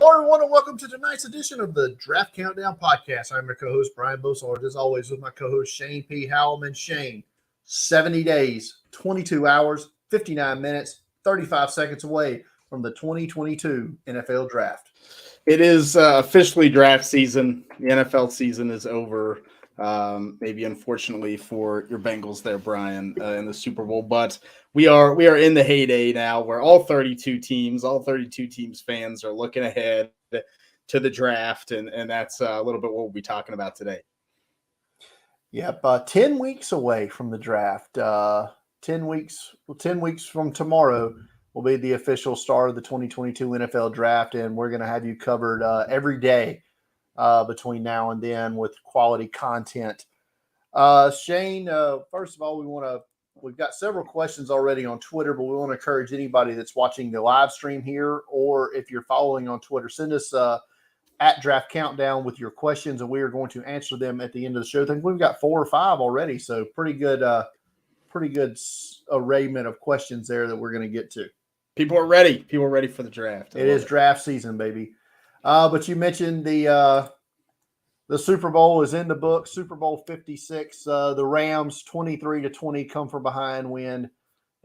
Hello, everyone, and welcome to tonight's edition of the Draft Countdown Podcast. I'm your co-host, Brian Bosarge, as always, with my co-host, Shane P. Hallam. And Shane, 70 days, 22 hours, 59 minutes, 35 seconds away from the 2022 NFL Draft. It is officially draft season. The NFL season is over. Maybe unfortunately for your Bengals there, Brian, in the Super Bowl, but we are in the heyday now where all 32 teams fans are looking ahead to the draft, and that's a little bit what we'll be talking about today. Yep, 10 weeks away from the draft. 10 weeks from tomorrow will be the official start of the 2022 NFL Draft, and we're going to have you covered every day between now and then with quality content. Shane, first of all, we've got several questions already on Twitter, but we want to encourage anybody that's watching the live stream here, or if you're following on Twitter, send us at Draft Countdown with your questions, and we are going to answer them at the end of the show. I think we've got 4 or 5 already, so pretty good arrayment of questions there that we're going to get to. People are ready for the draft. It is draft season, baby. But you mentioned the Super Bowl is in the book. Super Bowl 56. The Rams 23-20 come from behind win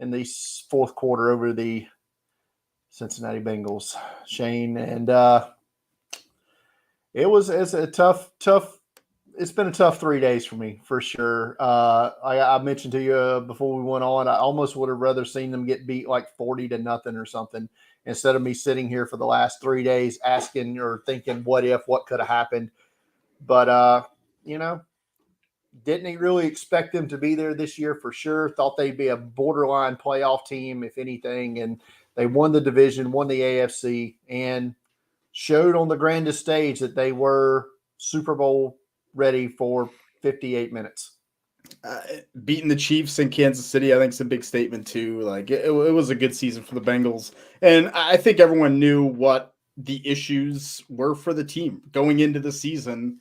in the fourth quarter over the Cincinnati Bengals. Shane, and it's been a tough 3 days for me for sure. I mentioned to you before we went on, I almost would have rather seen them get beat like 40-0 or something, instead of me sitting here for the last 3 days asking or thinking, what could have happened? But, didn't really expect them to be there this year for sure. Thought they'd be a borderline playoff team, if anything. And they won the division, won the AFC, and showed on the grandest stage that they were Super Bowl ready for 58 minutes. Beating the Chiefs in Kansas City, I think, is a big statement too. Like it was a good season for the Bengals, and I think everyone knew what the issues were for the team going into the season.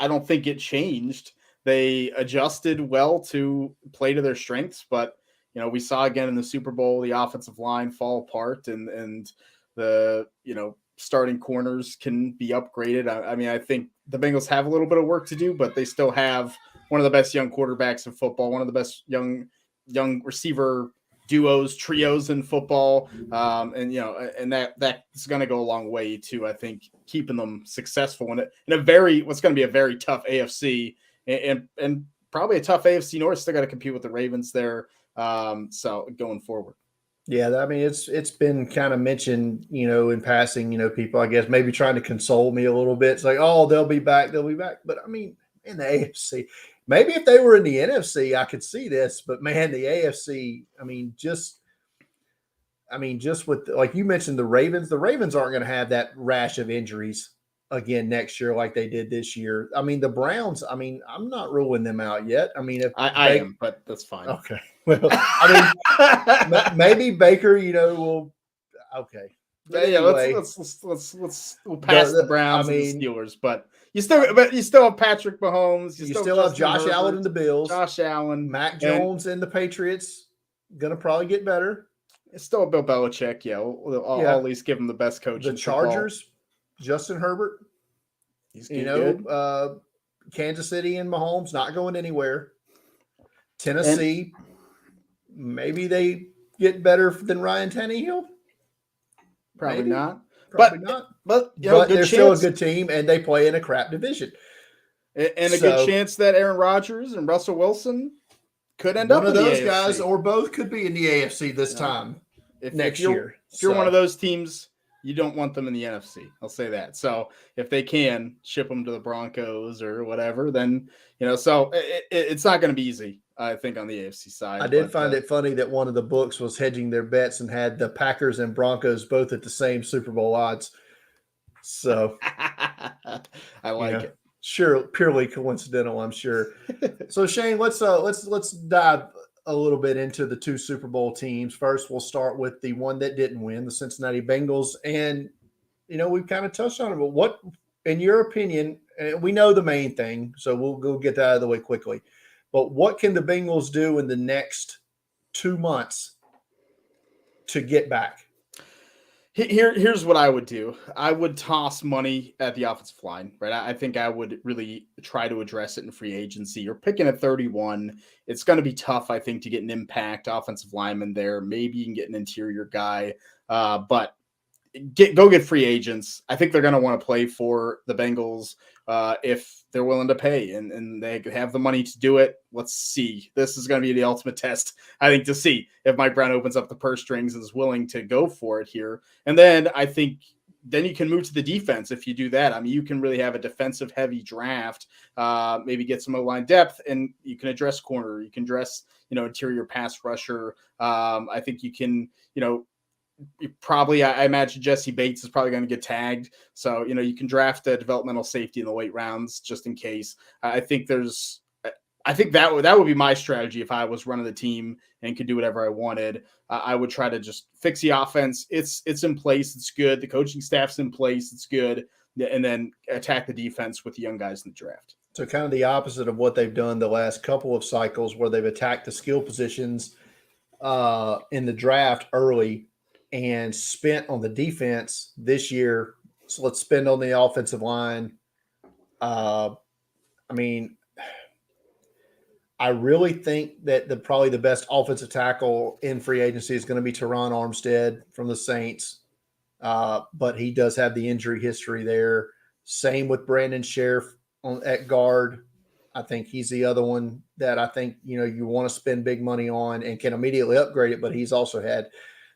I don't think it changed. They adjusted well to play to their strengths, but we saw again in the Super Bowl the offensive line fall apart, and the starting corners can be upgraded. I mean, I think the Bengals have a little bit of work to do, but they still have one of the best young quarterbacks in football, one of the best young receiver trios in football. And that's going to go a long way to, I think, keeping them successful in what's going to be a very tough AFC and probably a tough AFC North. Still got to compete with the Ravens there. So going forward. Yeah, I mean, it's been kind of mentioned, in passing, people, I guess, maybe trying to console me a little bit. It's like, oh, they'll be back. But, I mean, in the AFC, maybe if they were in the NFC, I could see this. But, man, the AFC, just with, like you mentioned, the Ravens aren't going to have that rash of injuries again next year like they did this year. I mean, the Browns, I'm not ruling them out yet. I mean, if I am, but that's fine. Okay. Well, maybe Baker, will. Okay. But anyway, we'll pass the Browns and the Steelers, but you still have Patrick Mahomes. You still have Josh Allen and the Bills. Josh Allen, Mac Jones and the Patriots. Gonna probably get better. It's still Bill Belichick. I'll at least give him the best coach. The Chargers, Justin Herbert. He's good. Kansas City and Mahomes not going anywhere. Tennessee. Maybe they get better than Ryan Tannehill. Probably not. Probably not. But they're still a good team, and they play in a crap division. And a good chance that Aaron Rodgers and Russell Wilson could end up in the AFC. One of those guys, or both, could be in the AFC this time next year. If you're one of those teams, you don't want them in the NFC. I'll say that. So if they can ship them to the Broncos or whatever, then so it's not going to be easy. I think on the AFC side. I did find it funny that one of the books was hedging their bets and had the Packers and Broncos both at the same Super Bowl odds. So I like it. Sure, purely coincidental, I'm sure. So Shane, let's dive a little bit into the 2 Super Bowl teams. First, we'll start with the one that didn't win, the Cincinnati Bengals. And we've kind of touched on it, but what, in your opinion, and we know the main thing, so we'll go get that out of the way quickly. But what can the Bengals do in the next 2 months to get back? Here's what I would do. I would toss money at the offensive line, right? I think I would really try to address it in free agency. You're picking at 31. It's going to be tough, I think, to get an impact offensive lineman there. Maybe you can get an interior guy, but go get free agents. I think they're going to want to play for the Bengals if they're willing to pay and they have the money to do it. Let's see. This is going to be the ultimate test, I think, to see if Mike Brown opens up the purse strings and is willing to go for it here. And then I think then you can move to the defense if you do that. I mean, you can really have a defensive heavy draft, maybe get some O-line depth, and you can address corner. You can address, interior pass rusher. I think you can, I imagine Jesse Bates is probably going to get tagged. So, you can draft a developmental safety in the late rounds just in case. I think that would be my strategy if I was running the team and could do whatever I wanted. I would try to just fix the offense. It's in place. It's good. The coaching staff's in place. It's good. And then attack the defense with the young guys in the draft. So kind of the opposite of what they've done the last couple of cycles where they've attacked the skill positions in the draft early and spent on the defense this year. So let's spend on the offensive line. I really think that probably the best offensive tackle in free agency is going to be Teron Armstead from the Saints. But he does have the injury history there. Same with Brandon Sheriff at guard. I think he's the other one that I think, you want to spend big money on and can immediately upgrade it, but he's also had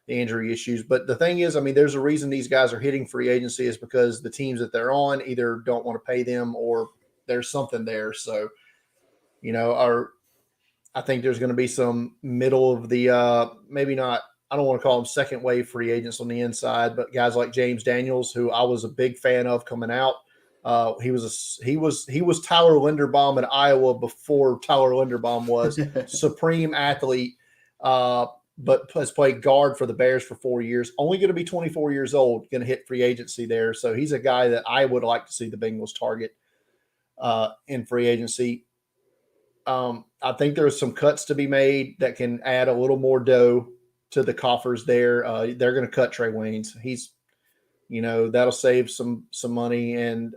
the injury issues. But the thing is, there's a reason these guys are hitting free agency is because the teams that they're on either don't want to pay them or there's something there. So, I think there's going to be some middle of the maybe not, I don't want to call them second wave free agents on the inside, but guys like James Daniels, who I was a big fan of coming out. He was Tyler Linderbaum in Iowa before Tyler Linderbaum was supreme athlete, but has played guard for the Bears for 4 years. Only going to be 24 years old, going to hit free agency there. So he's a guy that I would like to see the Bengals target in free agency. I think there's some cuts to be made that can add a little more dough to the coffers there. They're going to cut Trey Waynes. He's, that'll save some money, and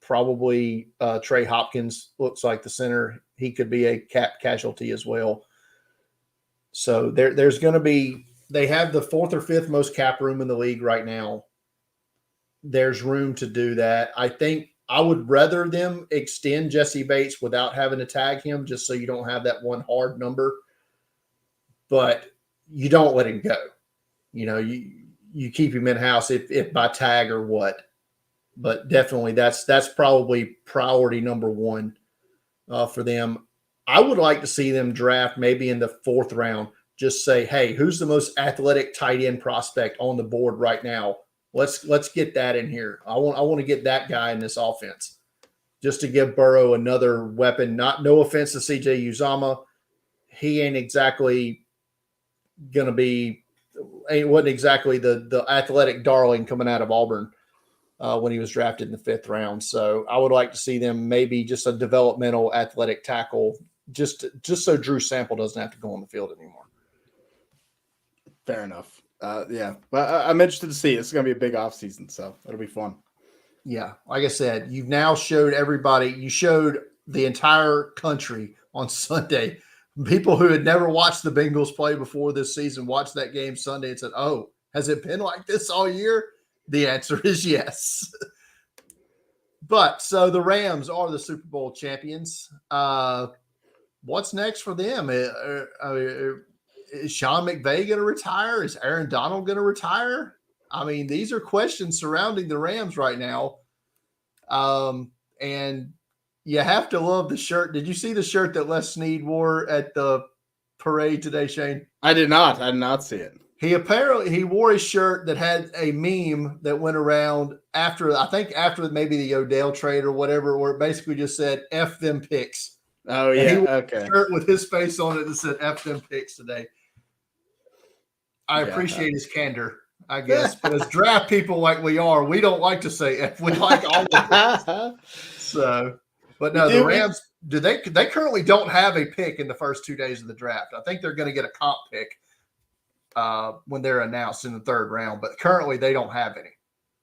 probably Trey Hopkins looks like the center. He could be a cap casualty as well. So there's going to be, they have the 4th or 5th most cap room in the league right now. There's room to do that. I think I would rather them extend Jesse Bates without having to tag him, just so you don't have that one hard number. But you don't let him go. You keep him in house if by tag or what. But definitely that's probably priority number one for them. I would like to see them draft maybe in the 4th round. Just say, hey, who's the most athletic tight end prospect on the board right now? Let's get that in here. I want to get that guy in this offense, just to give Burrow another weapon. No offense to CJ Uzama, he ain't exactly gonna be. Wasn't exactly the athletic darling coming out of Auburn when he was drafted in the 5th round. So I would like to see them maybe just a developmental athletic tackle, just so Drew Sample doesn't have to go on the field anymore. Fair enough. Yeah, but I'm interested to see. It's going to be a big offseason, so it'll be fun. Yeah, like I said, you've now showed everybody. You showed the entire country on Sunday. People who had never watched the Bengals play before this season watched that game Sunday and said, "Oh, has it been like this all year?" The answer is yes. But so the Rams are the Super Bowl champions. What's next for them? Is Sean McVay going to retire? Is Aaron Donald going to retire? These are questions surrounding the Rams right now. And you have to love the shirt. Did you see the shirt that Les Snead wore at the parade today, Shane? I did not see it. He wore a shirt that had a meme that went around after maybe the Odell trade or whatever, where it basically just said "F them picks." Oh yeah, and he wore okay. A shirt with his face on it that said "F them picks" today. I appreciate his candor, I guess. But as draft people like we are, we don't like to say F. We like all of it. So, but no, the Rams, they currently don't have a pick in the first 2 days of the draft. I think they're going to get a comp pick. when they're announced in the third round. But currently, they don't have any.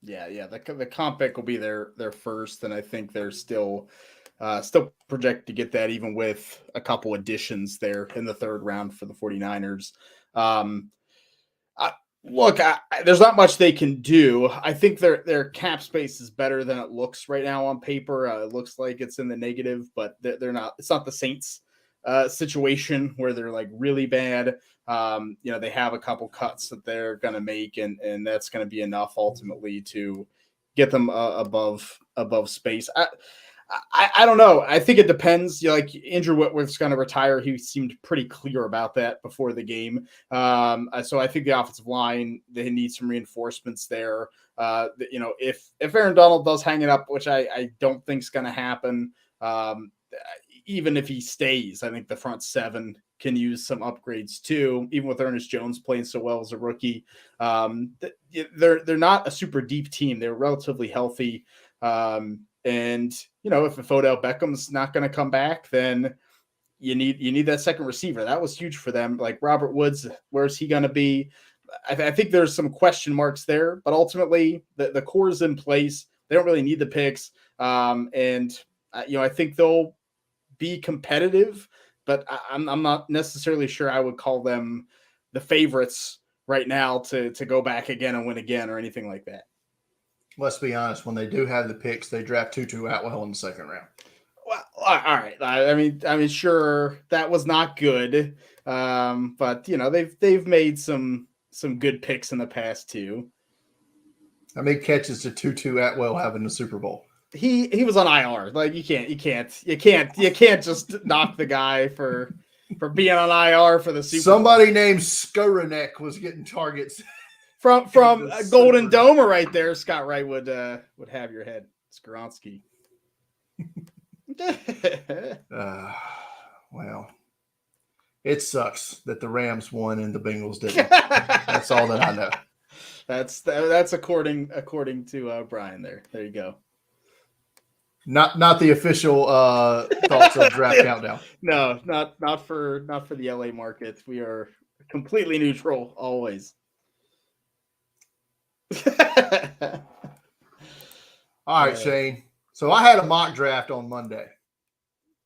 Yeah. The comp pick will be their first, and I think they're still projected to get that, even with a couple additions there in the third round for the 49ers. Look, there's not much they can do. I think their cap space is better than it looks right now on paper. It looks like it's in the negative, but they're not. It's not the Saints situation where they're like really bad. They have a couple cuts that they're going to make, and that's going to be enough ultimately to get them above space. I don't know. I think it depends. Like Andrew Whitworth's going to retire. He seemed pretty clear about that before the game. So I think the offensive line, they need some reinforcements there. If Aaron Donald does hang it up, which I don't think is going to happen, even if he stays, I think the front seven can use some upgrades too. Even with Ernest Jones playing so well as a rookie, they're not a super deep team. They're relatively healthy. And if Odell Beckham's not going to come back, then you need that second receiver. That was huge for them. Like Robert Woods, where's he going to be? I think there's some question marks there, but ultimately the core is in place. They don't really need the picks. I think they'll be competitive, but I'm not necessarily sure I would call them the favorites right now to go back again and win again or anything like that. Let's be honest. When they do have the picks, they draft Tutu Atwell in the second round. Well, all right. I mean, sure, that was not good, but they've made some good picks in the past too. How many catches did Tutu Atwell have in the Super Bowl? He was on IR. Like you can't just knock the guy for being on IR for the Super Bowl. Somebody named Skowronek was getting targets. From Golden Domer right there, Scott Wright would have your head, Skoronsky. Well, it sucks that the Rams won and the Bengals didn't. That's all that I know. That's according to Brian there. There you go. Not the official thoughts of draft countdown. No, not for the LA market. We are completely neutral always. All right, Shane. So I had a mock draft on Monday.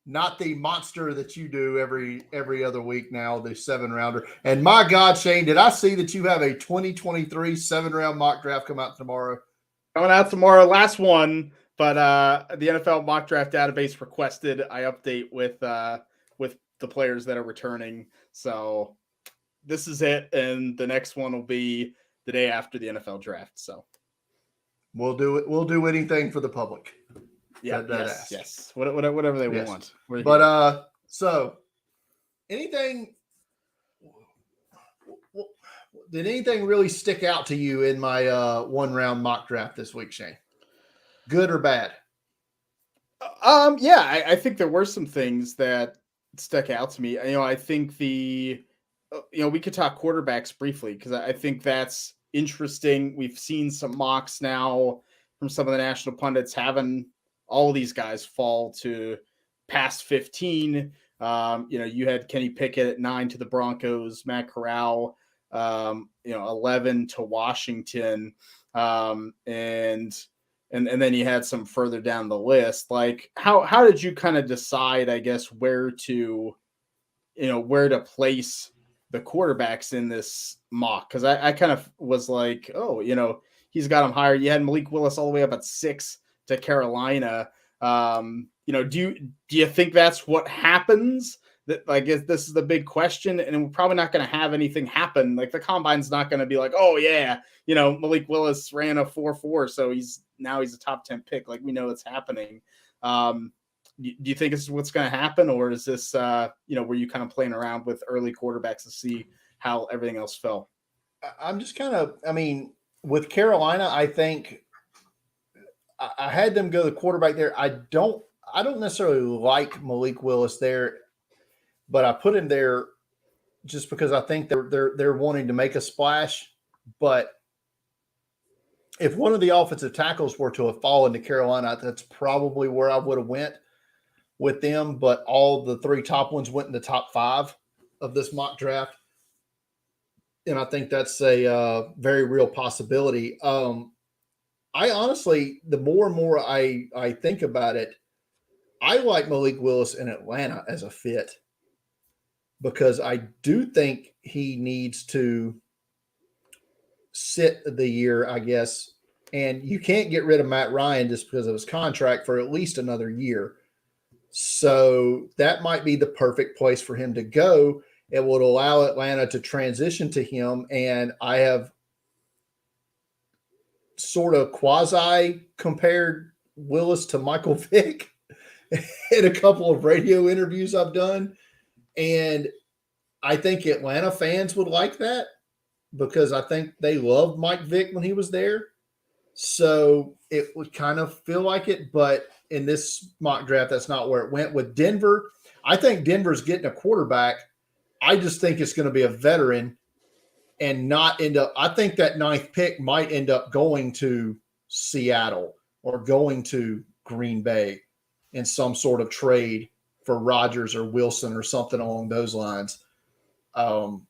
Not the monster that you do every other week now, the 7-rounder. And my God, Shane, did I see that you have a 2023 7-round mock draft come out tomorrow? Coming out tomorrow, last one, but the NFL mock draft database requested I update with the players that are returning. So this is it, and the next one will be the day after the NFL draft. So we'll do it. We'll do anything for the public. Yeah. Yes. Whatever they want. But so anything? Did anything really stick out to you in my 1-round mock draft this week, Shane? Good or bad? Yeah, I think there were some things that stuck out to me. I think we could talk quarterbacks briefly because I think that's interesting. We've seen some mocks now from some of the national pundits having all these guys fall to past 15. You had Kenny Pickett at 9 to the Broncos, Matt Corral, 11 to Washington. And then you had some further down the list. Like how did you kind of decide, I guess, where to place the quarterbacks in this mock? Because I kind of was like, he's got him higher. You had Malik Willis all the way up at 6 to Carolina. Do you think that's what happens? That I guess this is the big question, and we're probably not going to have anything happen. Like the combine's not going to be like, oh yeah, Malik Willis ran a 4.4, so he's a top 10 pick. Like we know it's happening. Do you think this is what's going to happen, or is this were you kind of playing around with early quarterbacks to see how everything else fell? I'm just with Carolina, I think I had them go the quarterback there. I don't necessarily like Malik Willis there, but I put him there just because I think they're wanting to make a splash. But if one of the offensive tackles were to have fallen to Carolina, that's probably where I would have went with them. But all the 3 top ones went in the top 5 of this mock draft. and I think that's a very real possibility. I honestly, the more and more I think about it, I like Malik Willis in Atlanta as a fit because I do think he needs to sit the year, I guess. And you can't get rid of Matt Ryan just because of his contract for at least another year. So that might be the perfect place for him to go. It would allow Atlanta to transition to him. And I have sort of quasi compared Willis to Michael Vick in a couple of radio interviews I've done. And I think Atlanta fans would like that because I think they loved Mike Vick when he was there. So it would kind of feel like it. But in this mock draft, that's not where it went. With Denver, I think Denver's getting a quarterback. I just think it's going to be a veteran and not end up. I think that ninth pick might end up going to Seattle or going to Green Bay in some sort of trade for Rodgers or Wilson or something along those lines. But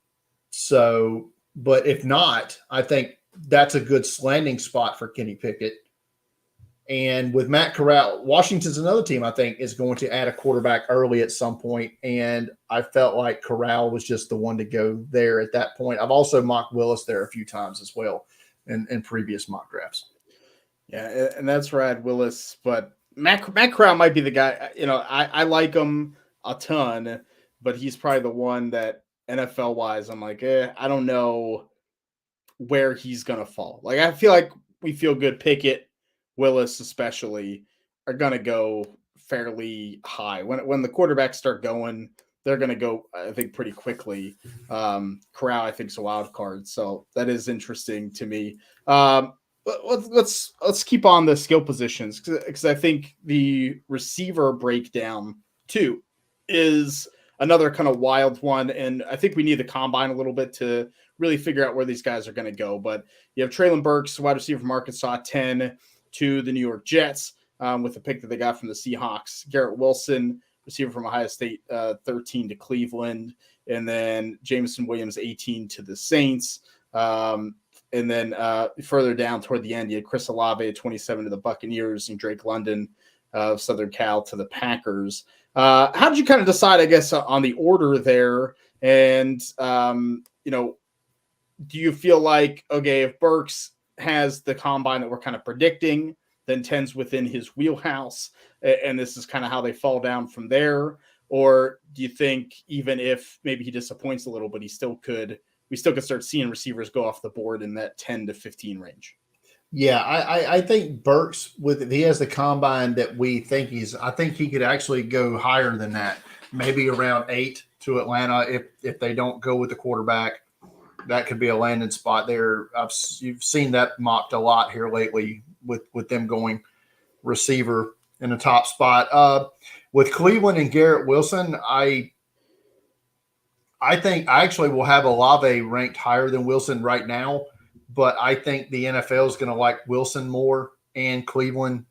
if not, I think that's a good landing spot for Kenny Pickett. And with Matt Corral, Washington's another team I think is going to add a quarterback early at some point. And I felt like Corral was just the one to go there at that point. I've also mocked Willis there a few times as well in previous mock drafts. Yeah, and that's where I had Willis, but Matt Corral might be the guy. I like him a ton, but he's probably the one that NFL wise, I'm like, I don't know where he's gonna fall. Like, I feel like we feel good. Pickett, Willis, especially, are gonna go fairly high. When the quarterbacks start going, they're gonna go, I think, pretty quickly. Corral, I think, is a wild card, so that is interesting to me. Let's keep on the skill positions because I think the receiver breakdown too is another kind of wild one, and I think we need the combine a little bit to really figure out where these guys are going to go. But you have Treylon Burks, wide receiver from Arkansas, 10 to the New York Jets with the pick that they got from the Seahawks. Garrett Wilson, receiver from Ohio State, 13 to Cleveland, and then Jameson Williams, 18 to the Saints. And then further down toward the end, you had Chris Olave, 27 to the Buccaneers, and Drake London of Southern Cal to the Packers. How did you kind of decide, I guess, on the order there? And, do you feel like, okay, if Burks has the combine that we're kind of predicting, then 10's within his wheelhouse, and this is kind of how they fall down from there? Or do you think even if maybe he disappoints a little, but we still could start seeing receivers go off the board in that 10 to 15 range? Yeah, I think Burks, if he has the combine that we think I think he could actually go higher than that, maybe around 8 to Atlanta if they don't go with the quarterback. That could be a landing spot there. You've seen that mocked a lot here lately with them going receiver in the top spot. With Cleveland and Garrett Wilson, I think I actually will have Olave ranked higher than Wilson right now, but I think the NFL is going to like Wilson more and Cleveland,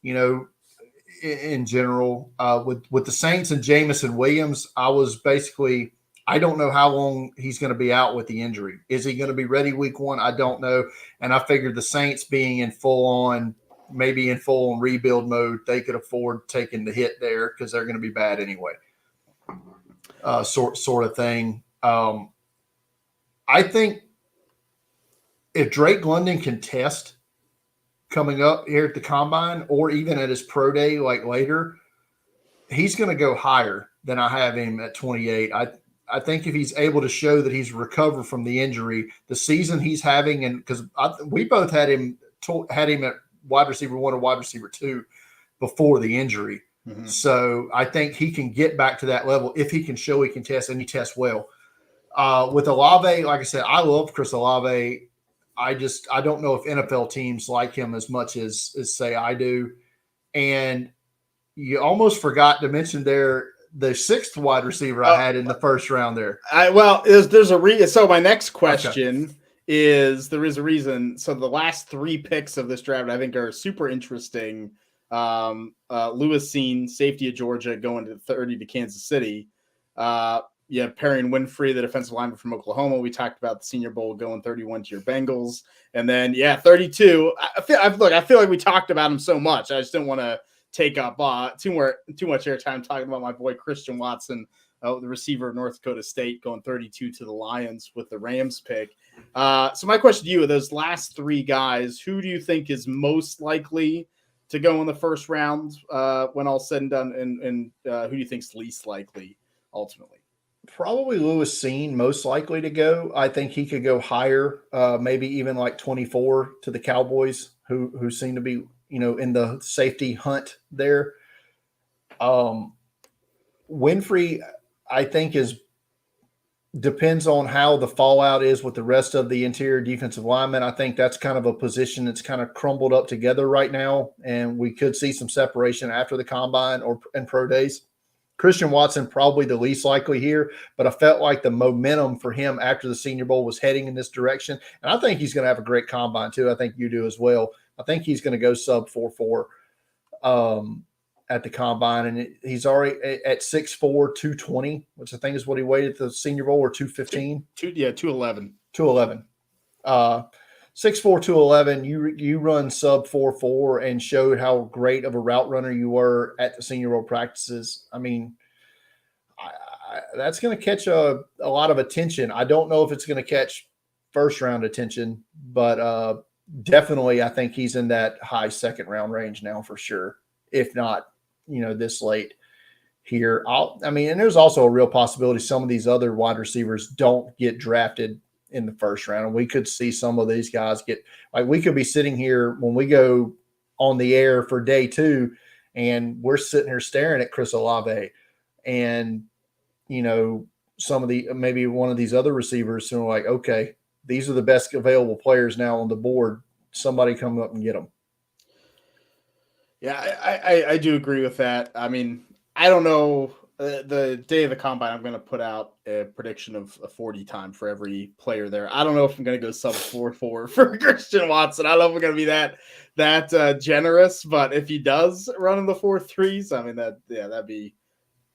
in general. With the Saints and Jameson Williams, I don't know how long he's going to be out with the injury. Is he going to be ready week 1? I don't know. And I figured the Saints being in full on rebuild mode, they could afford taking the hit there because they're going to be bad anyway. Sort of thing. I think if Drake London can test coming up here at the combine or even at his pro day like later, he's going to go higher than I have him at 28. I think if he's able to show that he's recovered from the injury, the season he's having, and because we both had him at wide receiver 1 or wide receiver 2 before the injury. Mm-hmm. So I think he can get back to that level if he can show he can test, and he tests well. With Olave, like I said, I love Chris Olave. I don't know if NFL teams like him as much as say I do. And you almost forgot to mention there the 6th wide receiver I had in the first round there. There's a reason. So my next question is, there is a reason. So the last 3 picks of this draft I think are super interesting. Lewis Seen, safety of Georgia, going to 30 to Kansas City. Perry Winfrey, the defensive lineman from Oklahoma. We talked about the Senior Bowl going 31 to your Bengals, and then 32. I feel like we talked about him so much. I just didn't want to take up too much airtime talking about my boy Christian Watson, the receiver of North Dakota State, going 32 to the Lions with the Rams pick. So my question to you: are those last three guys, who do you think is most likely to go in the first round when all said and done, and who do you think is least likely ultimately? Probably Lewis Seen, most likely to go. I think he could go higher, maybe even like 24 to the Cowboys, who seem to be, in the safety hunt there. Winfrey, I think, depends on how the fallout is with the rest of the interior defensive linemen. I think that's kind of a position that's kind of crumbled up together right now, and we could see some separation after the combine or in pro days. Christian Watson, probably the least likely here, but I felt like the momentum for him after the Senior Bowl was heading in this direction. And I think he's going to have a great combine too. I think you do as well. I think he's going to go sub 4.4 at the combine. And he's already at 6'4", 220, which I think is what he weighed at the Senior Bowl, or 215. 211. 211. 6'4", 211, you run sub 4.4 and showed how great of a route runner you were at the Senior Bowl practices. I mean, that's going to catch a lot of attention. I don't know if it's going to catch first round attention, but definitely I think he's in that high second round range now for sure, if not, this late here. And there's also a real possibility some of these other wide receivers don't get drafted in the first round. And we could see some of these guys we could be sitting here when we go on the air for day 2 and we're sitting here staring at Chris Olave and, some of maybe one of these other receivers who are like, okay, these are the best available players now on the board. Somebody come up and get them. Yeah, I do agree with that. I mean, I don't know. The day of the combine, I'm going to put out a prediction of a 40 time for every player there. I don't know if I'm going to go sub 4.4 for Christian Watson. I don't know if we're going to be that generous, but if he does run in the 4.3s, that'd be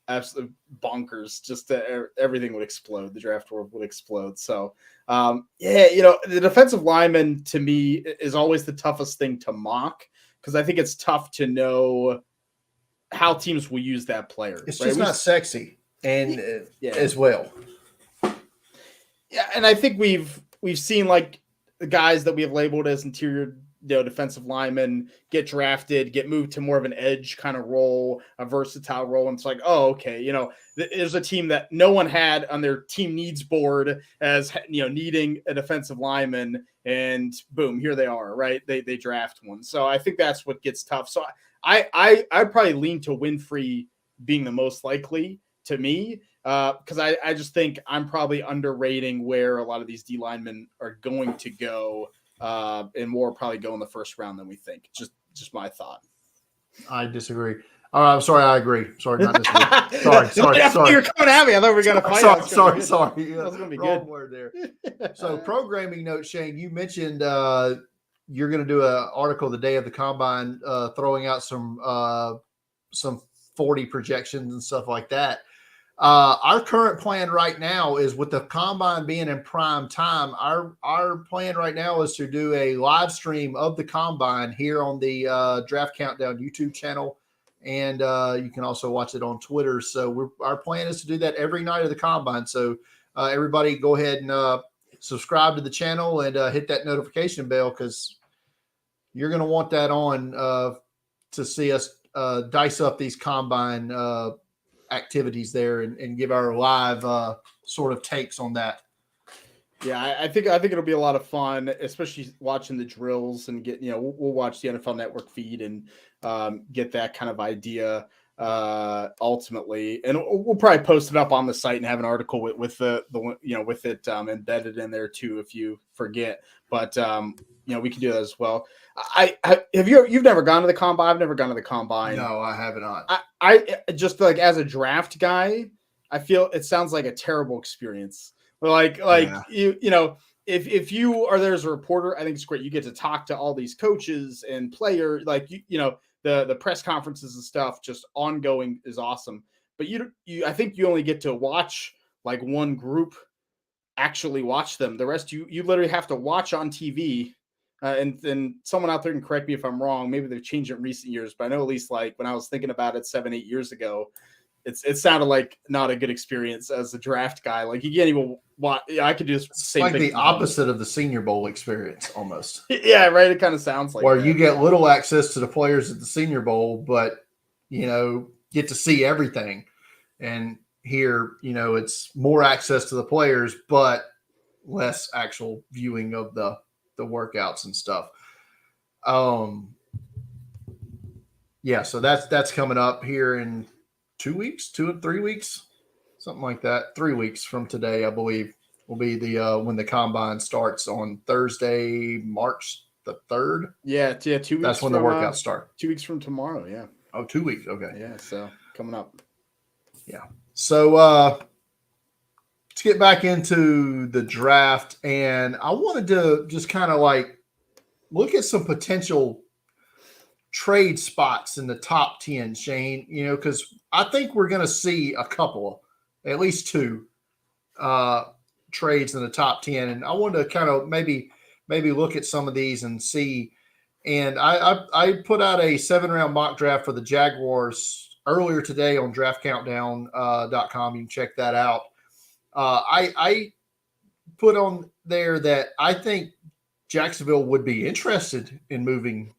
absolute bonkers. Just everything would explode. The draft world would explode. So, the defensive lineman to me is always the toughest thing to mock because I think it's tough to know how teams will use that player. It's just not sexy and as well. Yeah, and I think we've seen like the guys that we have labeled as interior defensive linemen get drafted, get moved to more of an edge kind of role, a versatile role. And it's like, oh, okay, there's a team that no one had on their team needs board as, needing a defensive lineman, and boom, here they are, right? They draft one. So I think that's what gets tough. So I probably lean to Winfrey being the most likely to me because I just think I'm probably underrating where a lot of these D linemen are going to go, and more probably go in the first round than we think. Just my thought. I disagree. I'm sorry, I agree. Sorry, not disagree. sorry. You're coming at me. I thought we were going to fight. Sorry. That's going to be Wrong good. word there. So programming note, Shane, you mentioned you're going to do an article the day of the combine, throwing out some 40 projections and stuff like that. Our current plan right now is, with the combine being in prime time, our plan right now is to do a live stream of the combine here on the Draft Countdown YouTube channel. And you can also watch it on Twitter. So our plan is to do that every night of the combine. So everybody go ahead and subscribe to the channel and hit that notification bell, because you're going to want that on to see us dice up these combine activities there and give our live sort of takes on that. Yeah, I think it'll be a lot of fun, especially watching the drills and get, we'll watch the NFL Network feed and get that kind of idea ultimately. And we'll probably post it up on the site and have an article with the with it embedded in there too, if you forget. But we can do that as well. You've never gone to the combine? I've never gone to the combine. No, I have not. I just, like, as a draft guy, I feel it sounds like a terrible experience. If you are there as a reporter, I think it's great. You get to talk to all these coaches and players, the press conferences and stuff, just ongoing is awesome. But I think you only get to watch like one group actually watch them. The rest you literally have to watch on TV. And then someone out there can correct me if I'm wrong. Maybe they've changed it in recent years, but I know at least like when I was thinking about it 7-8 years ago, it sounded like not a good experience as a draft guy. Like you can't even watch. I could do the same like thing. the opposite of the Senior Bowl experience, almost. Yeah, right. It kind of sounds like where that. you get little access to the players at the Senior Bowl, but get to see everything. And here, it's more access to the players, but less actual viewing of the workouts and stuff. Yeah, so that's coming up here in 2 weeks, 3 weeks, something like that. 3 weeks from today, I believe, will be the when the combine starts on Thursday, March the 3rd. Yeah, 2 weeks. That's when the workouts start. 2 weeks from tomorrow. Yeah. Oh, 2 weeks. Okay. Yeah. So coming up. Yeah. So let's get back into the draft, and I wanted to just kind of like look at some potential trade spots in the top 10, Shane, because I think we're going to see a couple, at least 2 trades in the top 10. And I wanted to kind of maybe look at some of these and see. And I put out a 7-round mock draft for the Jaguars earlier today on draftcountdown.com. You can check that out. I put on there that I think Jacksonville would be interested in moving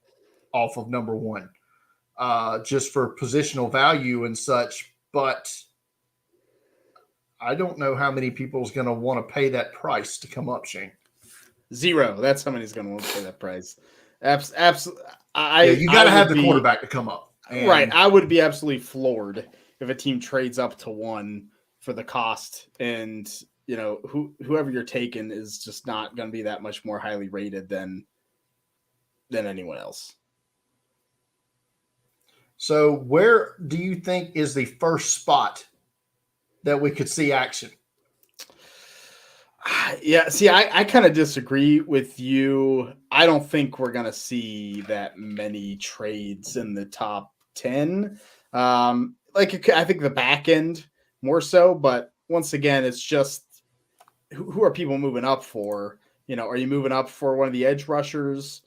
off of number 1, just for positional value and such. But I don't know how many people is going to want to pay that price to come up, Shane. 0. That's how many's going to want to pay that price. Absolutely. You got to have the quarterback to come up. Right. I would be absolutely floored if a team trades up to 1 for the cost, and whoever you're taking is just not going to be that much more highly rated than anyone else. So where do you think is the first spot that we could see action? Yeah, see, I kind of disagree with you. I don't think we're going to see that many trades in the top 10. I think the back end more so, but once again, it's just who are people moving up for? Are you moving up for one of the edge rushers?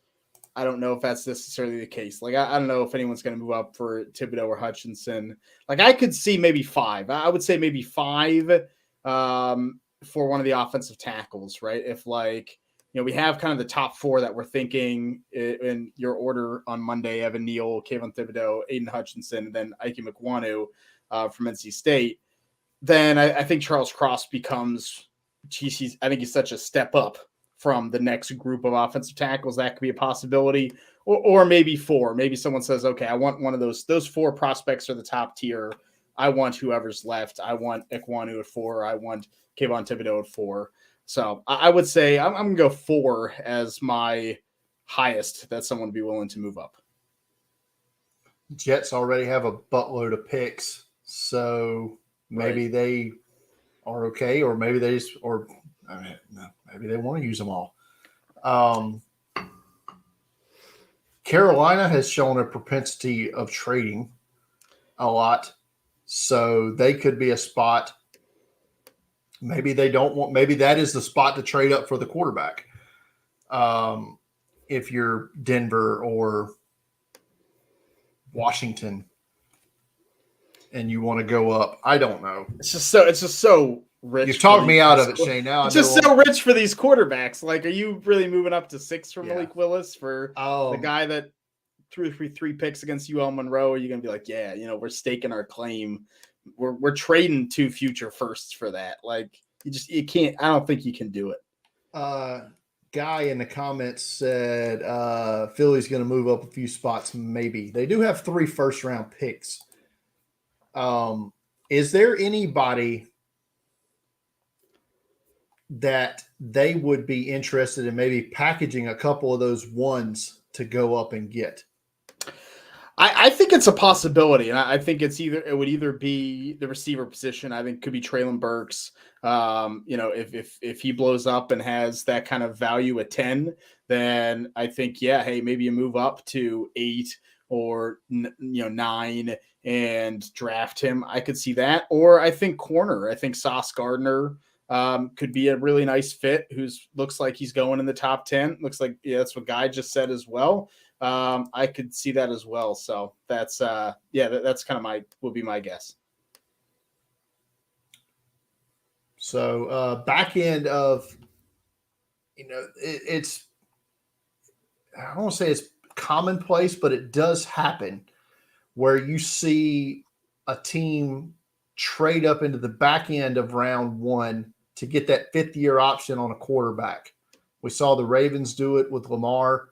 I don't know if that's necessarily the case. Like, I don't know if anyone's going to move up for Thibodeau or Hutchinson. Like, I could see maybe 5. I would say maybe 5 for one of the offensive tackles, right? If we have kind of the top 4 that we're thinking in your order on Monday: Evan Neal, Kayvon Thibodeau, Aiden Hutchinson, and then Ike Mekwonu from NC State. Then I think Charles Cross becomes, I think he's such a step up from the next group of offensive tackles. That could be a possibility, or maybe 4. Maybe someone says, okay, I want one of those 4 prospects are the top tier. I want whoever's left. I want Ekwonu at 4. I want Kayvon Thibodeau at 4. So I would say I'm going to go 4 as my highest that someone would be willing to move up. Jets already have a buttload of picks, so maybe they are okay, or maybe they just, maybe they want to use them all. Carolina has shown a propensity of trading a lot, so they could be a spot. Maybe they don't want. Maybe that is the spot to trade up for the quarterback. If you're Denver or Washington and you want to go up, I don't know. It's just so rich. You've talked me out of it, Shane. Now it's just so rich for these quarterbacks. Like, are you really moving up to 6 for Malik Willis for the guy that threw 3 picks against UL Monroe? Are you going to be like, yeah, we're staking our claim. We're trading 2 future firsts for that. Like, you can't. I don't think you can do it. Guy in the comments said Philly's going to move up a few spots. Maybe they do have 3 first-round picks. Is there anybody that they would be interested in maybe packaging a couple of those ones to go up and get? I think it's a possibility, and I think it would either be the receiver position. I think it could be Traylon Burks. If he blows up and has that kind of value at 10, then I think, maybe you move up to 8 or 9 and draft him. I could see that. Or I think corner. I think Sauce Gardner could be a really nice fit. Looks like he's going in the top 10. Looks like that's what Guy just said as well. I could see that as well. So that's that's kind of would be my guess. So back end of, it's, I don't want to say it's commonplace, but it does happen where you see a team trade up into the back end of round 1 to get that 5th-year option on a quarterback. We saw the Ravens do it with Lamar.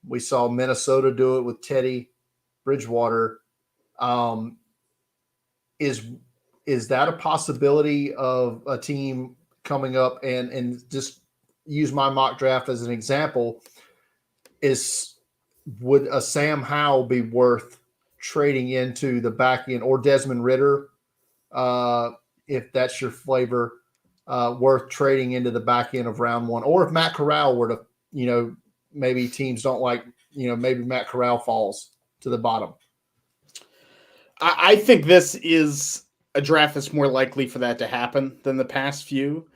We saw Minnesota do it with Teddy Bridgewater. Is that a possibility of a team coming up and just use my mock draft as an example? Would a Sam Howell be worth trading into the back end, or Desmond Ridder, if that's your flavor, worth trading into the back end of round 1? Or if Matt Corral were to, maybe teams don't like, maybe Matt Corral falls to the bottom. I think this is a draft that's more likely for that to happen than the past few,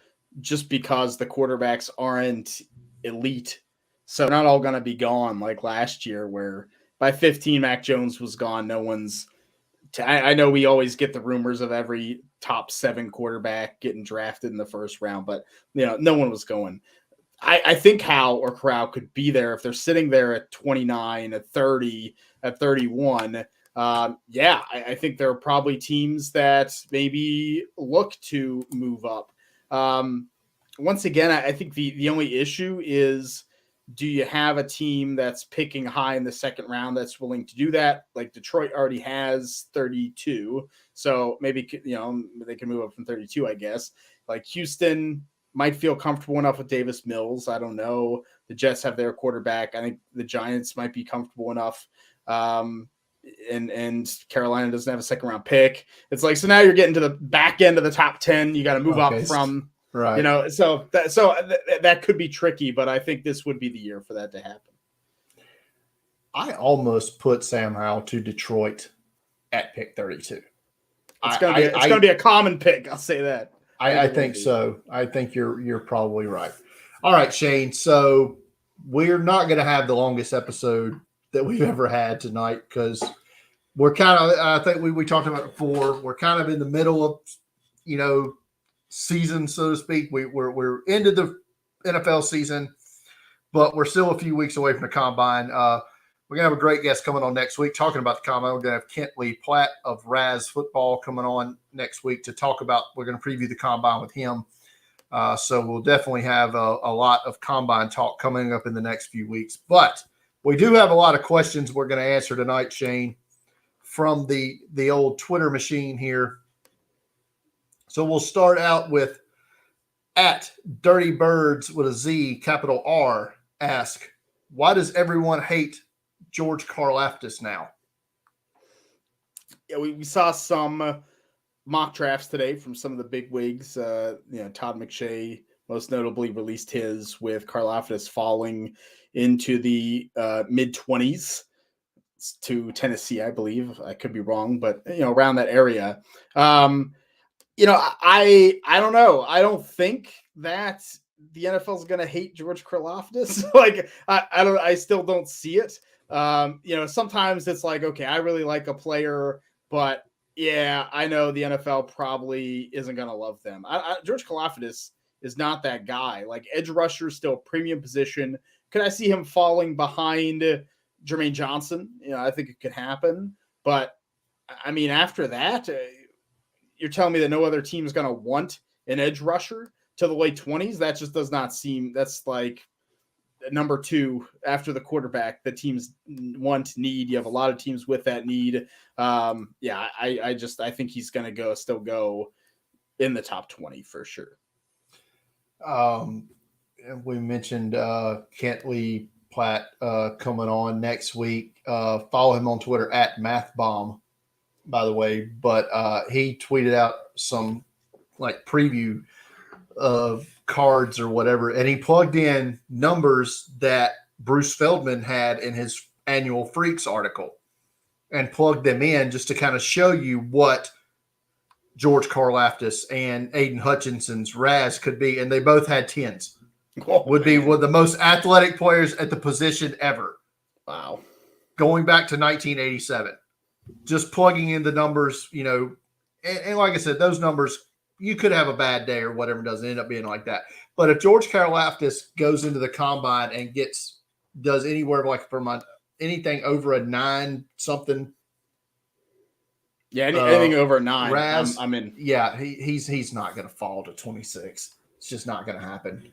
just because the quarterbacks aren't elite. So they're not all going to be gone like last year, where by 15, Mac Jones was gone. No one's I know we always get the rumors of every top 7 quarterback getting drafted in the first round, but no one was going. I think Howell or Corral could be there if they're sitting there at 29, at 30, at 31. I think there are probably teams that maybe look to move up. Once again, I think the only issue is, do you have a team that's picking high in the second round that's willing to do that? Like Detroit already has 32. So maybe, they can move up from 32, I guess. Like Houston might feel comfortable enough with Davis Mills. I don't know. The Jets have their quarterback. I think the Giants might be comfortable enough. And Carolina doesn't have a second round pick. It's like, so now you're getting to the back end of the top 10. You got to move up from, right. So that could be tricky, but I think this would be the year for that to happen. I almost put Sam Howell to Detroit at pick 32. It's going to be a common pick. I'll say that. I think so. I think you're probably right. All right, Shane. So we're not going to have the longest episode that we've ever had tonight, because we're kind of, I think we talked about it before, we're kind of in the middle of, season, so to speak. We're into the NFL season, but we're still a few weeks away from the combine. We're going to have a great guest coming on next week talking about the combine. We're going to have Kent Lee Platt of Raz Football coming on next week to talk about, we're going to preview the combine with him. So we'll definitely have a lot of combine talk coming up in the next few weeks. But we do have a lot of questions we're going to answer tonight, Shane, from the old Twitter machine here. So we'll start out with at Dirty Birds with a Z, capital R, ask, why does everyone hate George Karlaftis now? Yeah, we saw some mock drafts today from some of the big wigs. Todd McShay most notably released his with Karlaftis falling into the mid-20s to Tennessee, I believe. I could be wrong, but around that area. I don't know. I don't think that the NFL is going to hate George Karlaftis. I still don't see it. Sometimes it's like, okay, I really like a player, but yeah, I know the NFL probably isn't going to love them. George Karlaftis is not that guy. Like, edge rusher is still a premium position. Could I see him falling behind Jermaine Johnson? I think it could happen. But I mean, after that, you're telling me that no other team is going to want an edge rusher to the late 20s? That just does not seem, that's like number 2 after the quarterback that teams need. You have a lot of teams with that need. I think he's going to still go in the top 20 for sure. We mentioned Kent Lee Platt coming on next week. Follow him on Twitter at MathBomb, by the way. But he tweeted out some preview of cards or whatever, and he plugged in numbers that Bruce Feldman had in his Annual Freaks article and plugged them in just to kind of show you what George Karlaftis and Aiden Hutchinson's RAS could be. And they both had 10s. Would be one of the most athletic players at the position ever. Wow. Going back to 1987. Just plugging in the numbers, you know, and like I said, those numbers, you could have a bad day or whatever, doesn't end up being like that. But if George Karlaftis goes into the combine and does anywhere like from anything over a 9 something. Yeah, anything over a 9, RAS, I'm in. Yeah, he's not going to fall to 26. It's just not going to happen.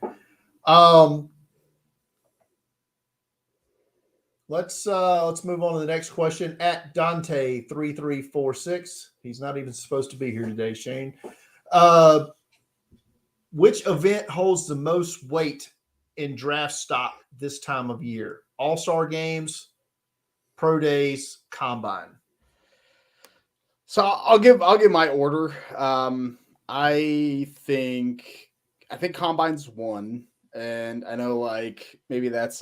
Let's move on to the next question. At Dante3346. He's not even supposed to be here today, Shane. Which event holds the most weight in draft stock this time of year? All-Star games, pro days, combine. So I'll give my order. I think combine's 1, and I know like maybe that's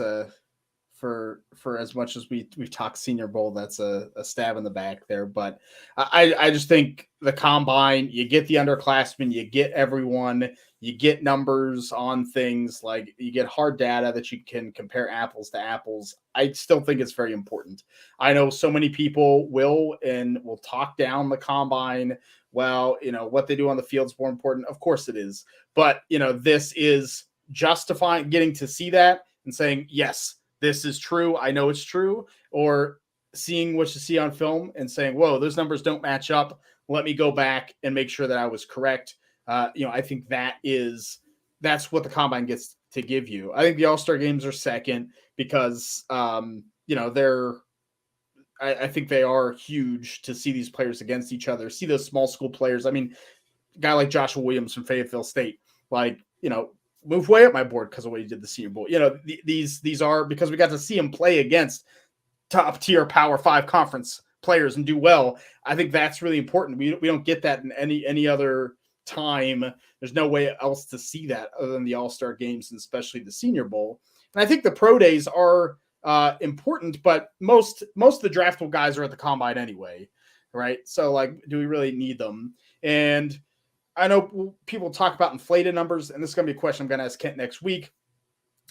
for as much as we've talked Senior Bowl, that's a stab in the back there. But I just think the combine, you get the underclassmen, you get everyone, you get numbers on things, like you get hard data that you can compare apples to apples. I still think it's very important. I know so many people will talk down the combine. Well, you know, what they do on the field is more important. Of course it is. But, you know, this is justifying getting to see that and saying, yes, this is true. I know it's true. Or seeing what you see on film and saying, whoa, those numbers don't match up. Let me go back and make sure that I was correct. You know, I think that's what the combine gets to give you. I think the All-Star games are second because, you know, I think they are huge to see these players against each other, see those small school players. I mean, a guy like Joshua Williams from Fayetteville State, like, you know, move way up my board because of what he did the Senior Bowl. You know, these are because we got to see him play against top tier Power 5 conference players and do well. I think that's really important. We don't get that in any other time. There's no way else to see that other than the All-Star games and especially the Senior Bowl. And I think the pro days are important, but most of the draftable guys are at the combine anyway, right? So like, do we really need them? And I know people talk about inflated numbers, and this is going to be a question I'm going to ask Kent next week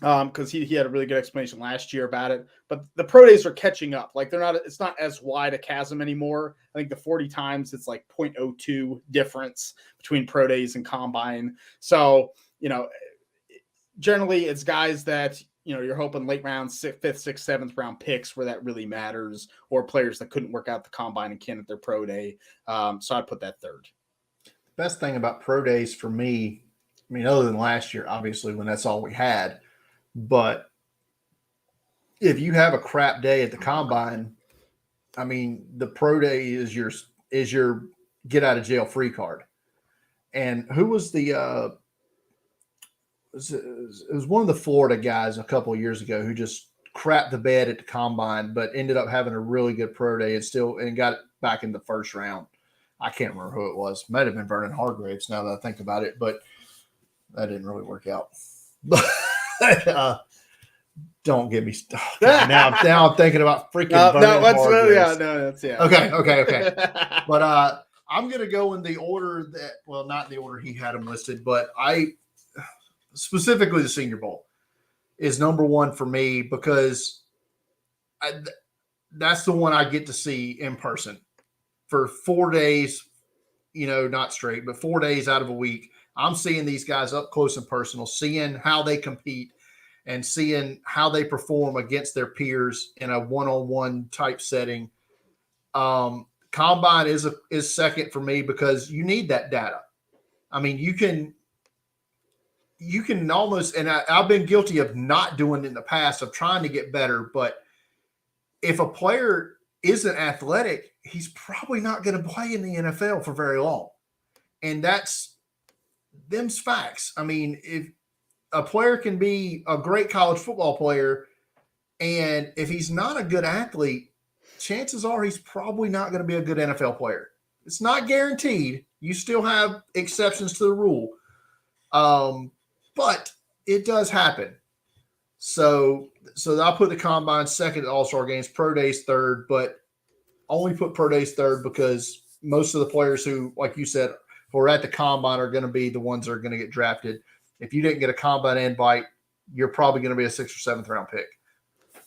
because he had a really good explanation last year about it. But the pro days are catching up. Like it's not as wide a chasm anymore. I think the 40 times it's like 0.02 difference between pro days and combine. So, you know, generally it's guys that, you know, you're hoping late round, 5th, 6th, 7th round picks where that really matters, or players that couldn't work out the combine and can't at their pro day. So I'd put that third. Best thing about pro days for me, I mean, other than last year, obviously, when that's all we had, but if you have a crap day at the combine, I mean, the pro day is your get out of jail free card. And who was it was one of the Florida guys a couple of years ago who just crapped the bed at the combine, but ended up having a really good pro day and got it back in the first round. I can't remember who it was. Might have been Vernon Hargraves now that I think about it, but that didn't really work out. Don't get me started. Now I'm thinking about freaking Vernon Hargraves. Okay. But I'm going to go in the order not the order he had him listed, but specifically the Senior Bowl is number 1 for me because that's the one I get to see in person. For 4 days, you know, not straight, but 4 days out of a week, I'm seeing these guys up close and personal, seeing how they compete and seeing how they perform against their peers in a one-on-one type setting. Combine is second for me because you need that data. I mean, you can almost, and I've been guilty of not doing it in the past, of trying to get better, but if a player isn't athletic, he's probably not going to play in the NFL for very long. And them's facts. I mean, if a player can be a great college football player, and if he's not a good athlete, chances are he's probably not going to be a good NFL player. It's not guaranteed. You still have exceptions to the rule. But it does happen. So So I'll put the combine second at All-Star games, pro days third, but only put pro days third because most of the players who, like you said, who are at the combine are going to be the ones that are going to get drafted. If you didn't get a combine invite, you're probably going to be a 6th or 7th round pick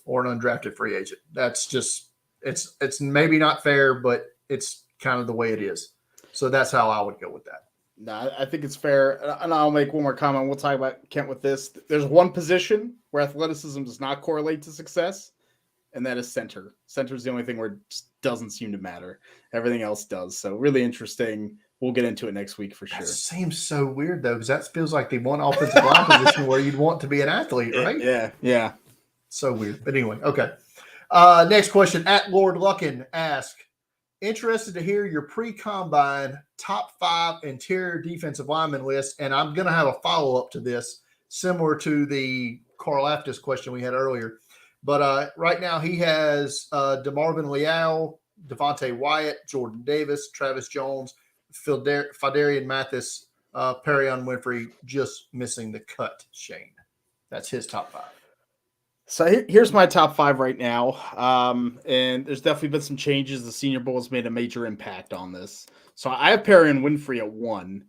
or an undrafted free agent. That's just it's maybe not fair, but it's kind of the way it is. So that's how I would go with that. No, I think it's fair. And I'll make one more comment. We'll talk about Kent with this. There's one position where athleticism does not correlate to success, and that is center. Center is the only thing where it just doesn't seem to matter. Everything else does. So really interesting. We'll get into it next week for sure. That seems so weird, though, because that feels like the one offensive line position where you'd want to be an athlete, right? Yeah. So weird. But anyway, okay. Next question. At Lord Luckin asks, interested to hear your pre-combine top 5 interior defensive lineman list, and I'm going to have a follow-up to this, similar to the Karlaftis question we had earlier. But right now he has DeMarvin Leal, Devontae Wyatt, Jordan Davis, Travis Jones, Fidarian Mathis, Perion Winfrey, just missing the cut, Shane. That's his top 5. So here's my top 5 right now. And there's definitely been some changes. The Senior Bowl has made a major impact on this. So I have Perion Winfrey at 1.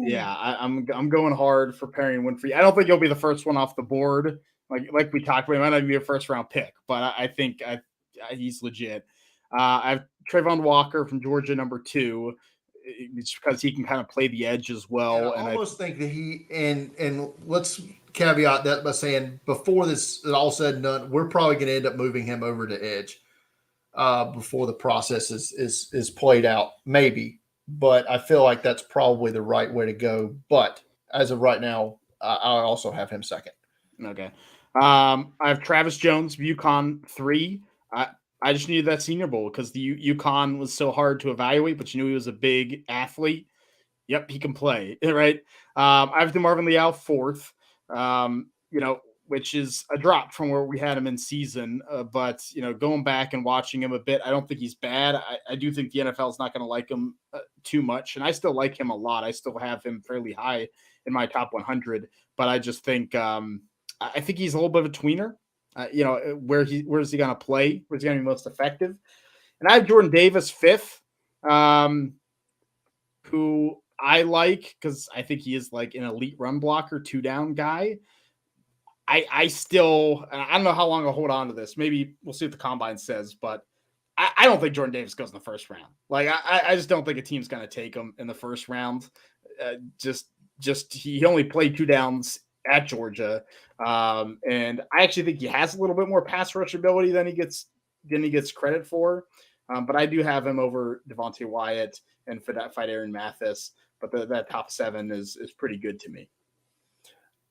Yeah, I'm going hard for Perion Winfrey. I don't think he'll be the first one off the board. Like we talked about, he might not be a first round pick, but I think he's legit. I have Trayvon Walker from Georgia, number 2. It's because he can kind of play the edge as well. And I almost think that he and let's caveat that by saying before this is all said and done, we're probably going to end up moving him over to edge before the process is played out, maybe. But I feel like that's probably the right way to go. But as of right now, I also have him second. Okay. I have Travis Jones, UConn 3. I just needed that Senior Bowl because the UConn was so hard to evaluate, but you knew he was a big athlete. Yep, he can play, right? I have DeMarvin Leal 4th, which is a drop from where we had him in season. But, going back and watching him a bit, I don't think he's bad. I do think the NFL is not going to like him too much, and I still like him a lot. I still have him fairly high in my top 100, but I just think I think he's a little bit of a tweener. Where's he going to play? Where's he going to be most effective? And I have Jordan Davis 5th, who I like because I think he is like an elite run blocker, 2-down guy. I don't know how long I'll hold on to this. Maybe we'll see what the combine says, but I don't think Jordan Davis goes in the first round. Like I just don't think a team's going to take him in the first round. He only played 2 downs at Georgia. And I actually think he has a little bit more pass rush ability than he gets credit for. But I do have him over Devontae Wyatt and Fidarian Mathis. But that top 7 is pretty good to me.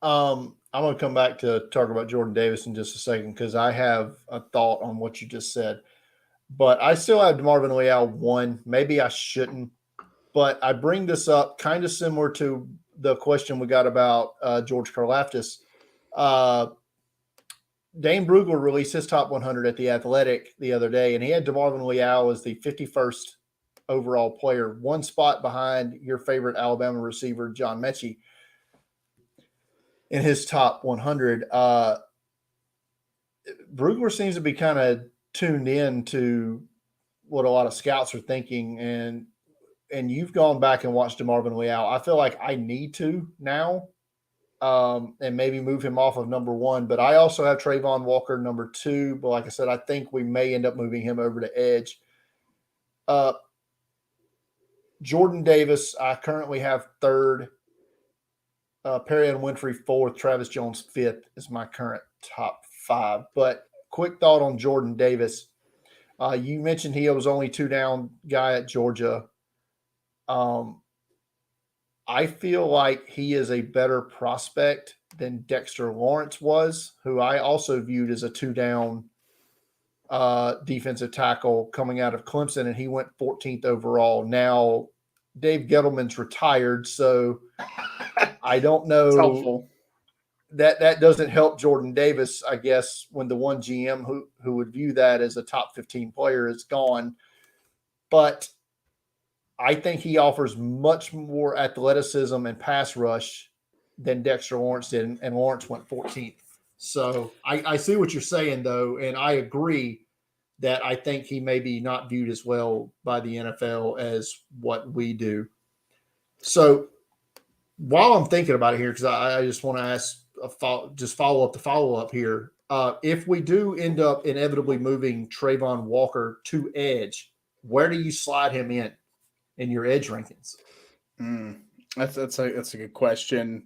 I'm going to come back to talk about Jordan Davis in just a second because I have a thought on what you just said. But I still have DeMarvin Leal 1. Maybe I shouldn't. But I bring this up kind of similar to the question we got about George Karlaftis. Dane Brugler released his top 100 at The Athletic the other day, and he had DeMarvin Leal as the 51st overall player, one spot behind your favorite Alabama receiver, John Mechie, in his top 100. Brugler seems to be kind of tuned in to what a lot of scouts are thinking, and you've gone back and watched DeMarvin Leal. I feel like I need to now and maybe move him off of number 1. But I also have Trayvon Walker number 2. But like I said, I think we may end up moving him over to edge. Jordan Davis, I currently have 3rd. Perion Winfrey 4th. Travis Jones 5th is my current top 5. But quick thought on Jordan Davis. You mentioned he was only 2-down guy at Georgia. I feel like he is a better prospect than Dexter Lawrence was, who I also viewed as a 2-down defensive tackle coming out of Clemson, and he went 14th overall. Now, Dave Gettleman's retired, so I don't know. It's helpful. That doesn't help Jordan Davis, I guess, when the one GM who would view that as a top 15 player is gone. But I think he offers much more athleticism and pass rush than Dexter Lawrence did, and Lawrence went 14th So I see what you're saying, though, and I agree that I think he may be not viewed as well by the NFL as what we do. So while I'm thinking about it here, because I just want to ask follow up the follow up here. If we do end up inevitably moving Trayvon Walker to edge, where do you slide him in your edge rankings? That's a good question.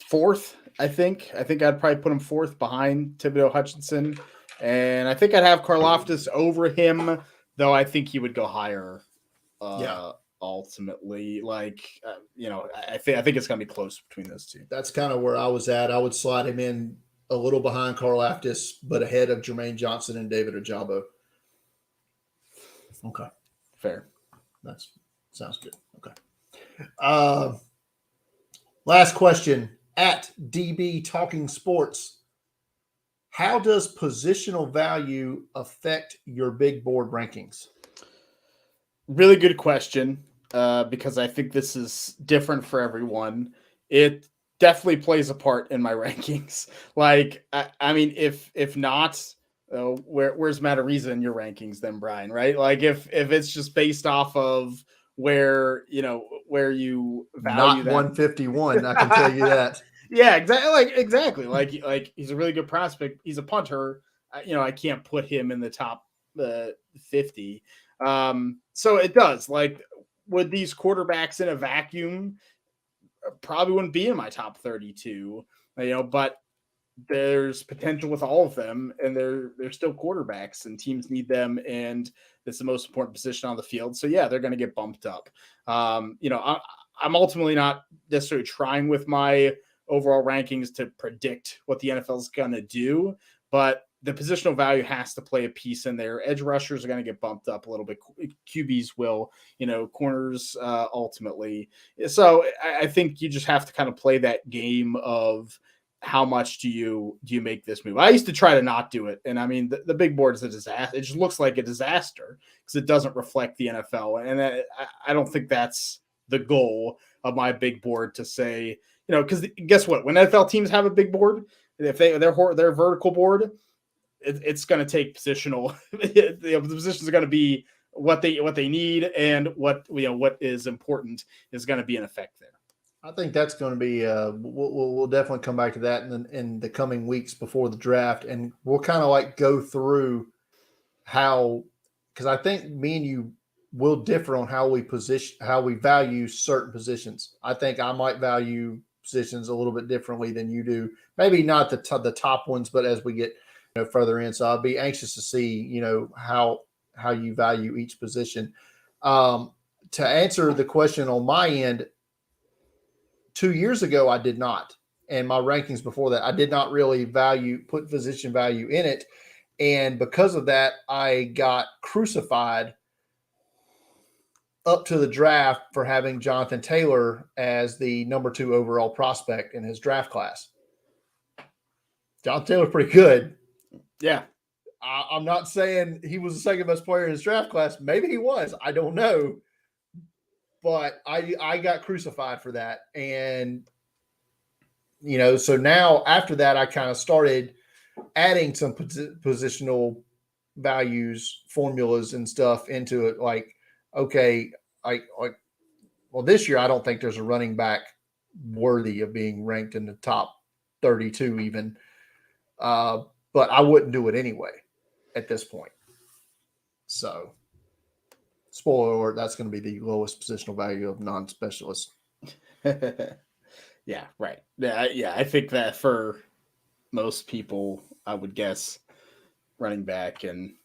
Fourth, I think. I think I'd probably put him fourth behind Thibodeau Hutchinson, and I think I'd have Karlaftis over him, though. I think he would go higher. Yeah. Ultimately, I think it's gonna be close between those two. That's kind of where I was at. I would slide him in a little behind Karlaftis, but ahead of Jermaine Johnson and David Ojabo. Okay. Fair. That sounds good. Okay. Last question at DB Talking Sports. How does positional value affect your big board rankings? Really good question, because I think this is different for everyone. It definitely plays a part in my rankings. Like, I mean, if not, where's Matt Ariza in your rankings then, Brian? Right? Like, if it's just based off of where you value not that 151, I can tell you that. Yeah, exactly. Like he's a really good prospect. He's a punter. I can't put him in the top 50. So it does. Like, would these quarterbacks in a vacuum probably wouldn't be in my top 32, but there's potential with all of them, and they're still quarterbacks, and teams need them, and it's the most important position on the field. So yeah, they're going to get bumped up. I'm ultimately not necessarily trying with my overall rankings to predict what the NFL is going to do, but the positional value has to play a piece in there. Edge rushers are going to get bumped up a little bit. QBs will, corners ultimately. So I think you just have to kind of play that game of how much do you make this move. I used to try to not do it. And I mean, the big board is a disaster. It just looks like a disaster because it doesn't reflect the NFL. And I don't think that's the goal of my big board to say, because guess what? When NFL teams have a big board, if their vertical board, it's going to take positional. The positions are going to be what they need, and what is important is going to be in effect there. I think that's going to be. We'll definitely come back to that in the coming weeks before the draft, and we'll kind of like go through how, because I think me and you will differ on how we value certain positions. I think I might value positions a little bit differently than you do. Maybe not the top ones, but as we get further in, so I'll be anxious to see how you value each position. To answer the question on my end, 2 years ago I did not, and my rankings before that I did not really put position value in it, and because of that I got crucified up to the draft for having Jonathan Taylor as the number 2 overall prospect in his draft class. Jonathan Taylor's pretty good. Yeah. I'm not saying he was the second best player in his draft class. Maybe he was. I don't know. But I got crucified for that. And, so now after that, I kind of started adding some positional values, formulas and stuff into it. Like, okay, well, this year I don't think there's a running back worthy of being ranked in the top 32 even. But I wouldn't do it anyway at this point. So, spoiler alert, that's going to be the lowest positional value of non-specialists. Yeah, right. Yeah, I think that for most people, I would guess running back, and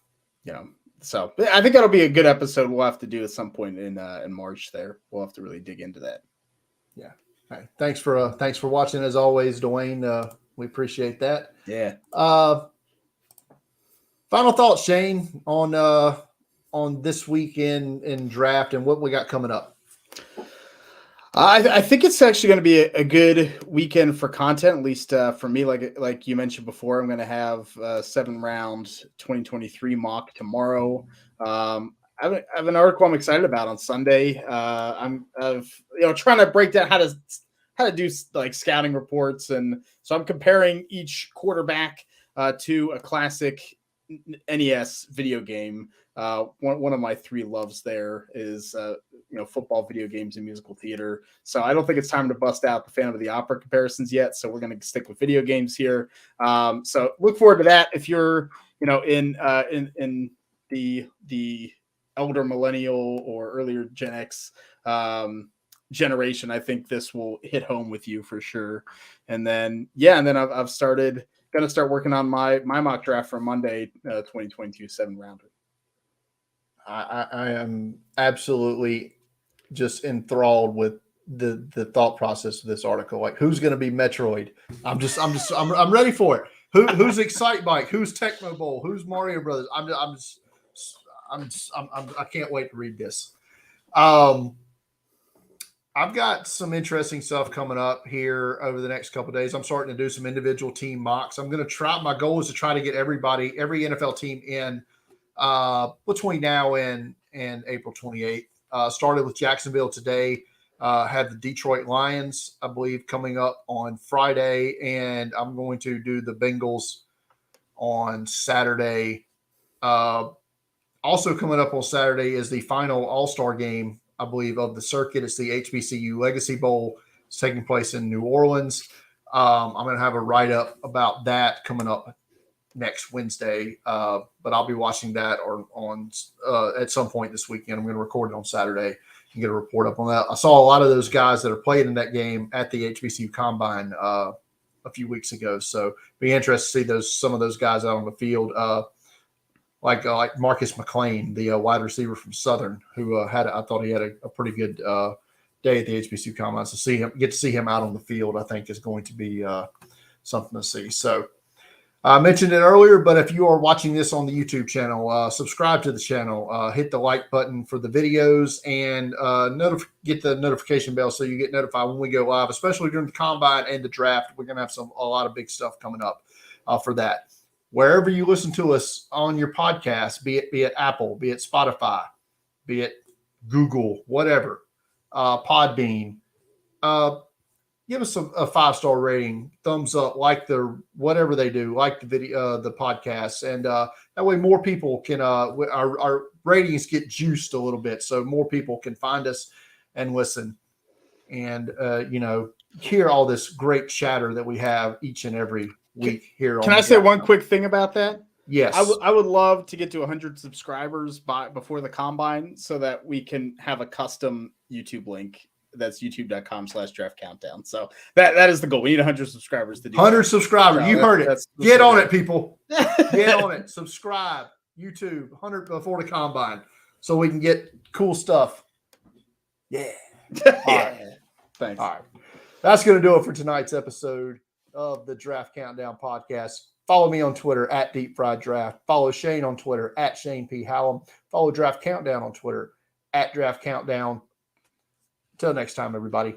so I think that'll be a good episode. We'll have to do at some point in March. There, we'll have to really dig into that. Yeah. Right. Thanks for watching as always, Dwayne. We appreciate that. Yeah. Final thoughts, Shane, on this weekend in draft and what we got coming up. I think it's actually going to be a good weekend for content, at least for me. Like you mentioned before, I'm going to have 7-round 2023 mock tomorrow. I have an article I'm excited about on Sunday. I'm trying to break down how to do like scouting reports, and so I'm comparing each quarterback to a classic NES video game. One of my three loves there is football, video games, and musical theater. So I don't think it's time to bust out the Phantom of the Opera comparisons yet. So we're going to stick with video games here. So look forward to that. If you're in the elder millennial or earlier Gen X generation, I think this will hit home with you for sure. And then I've started going to start working on my mock draft for Monday, 2022 7-rounder. I am absolutely just enthralled with the thought process of this article. Like, who's going to be Metroid? I'm ready for it. Who's Excite Bike? Who's Tecmo Bowl? Who's Mario Brothers? I can't wait to read this. I've got some interesting stuff coming up here over the next couple of days. I'm starting to do some individual team mocks. I'm going to try. My goal is to try to get every NFL team in between now and April 28th. Started with Jacksonville today. Had the Detroit Lions, I believe, coming up on Friday, and I'm going to do the Bengals on Saturday. Also coming up on Saturday is the final All-Star game, I believe, of the circuit. It's the HBCU Legacy Bowl. It's taking place in New Orleans. I'm going to have a write-up about that coming up next Wednesday, but I'll be watching that on at some point this weekend. I'm going to record it on Saturday and get a report up on that. I saw a lot of those guys that are playing in that game at the HBCU Combine a few weeks ago, so be interested to see some of those guys out on the field. Like Marcus McLean, the wide receiver from Southern, who I thought he had a pretty good day at the HBCU Combine. So get to see him out on the field, I think is going to be something to see. So I mentioned it earlier, but if you are watching this on the YouTube channel, subscribe to the channel, hit the like button for the videos, and get the notification bell so you get notified when we go live, especially during the Combine and the draft. We're going to have a lot of big stuff coming up for that. Wherever you listen to us on your podcast, be it Apple, be it Spotify, be it Google, whatever, Podbean, give us a 5-star rating, thumbs up, like whatever they do, like the video, the podcast, and that way more people can our ratings get juiced a little bit, so more people can find us and listen, and hear all this great chatter that we have each and every week here. Can I say one quick thing about that? Yes, I would love to get to 100 subscribers before the Combine, so that we can have a custom YouTube link. That's youtube.com/draft countdown. So that is the goal. We need 100 subscribers to do 100 subscribers. You heard it. Get on it, people. Get on it. Subscribe. YouTube 100 before the Combine, so we can get cool stuff. Yeah. All right. Thanks. All right. That's going to do it for tonight's episode of the Draft Countdown podcast. Follow me on Twitter at Deep Fried Draft. Follow Shane on Twitter at Shane P. Hallam. Follow Draft Countdown on Twitter at Draft Countdown. Until next time, everybody.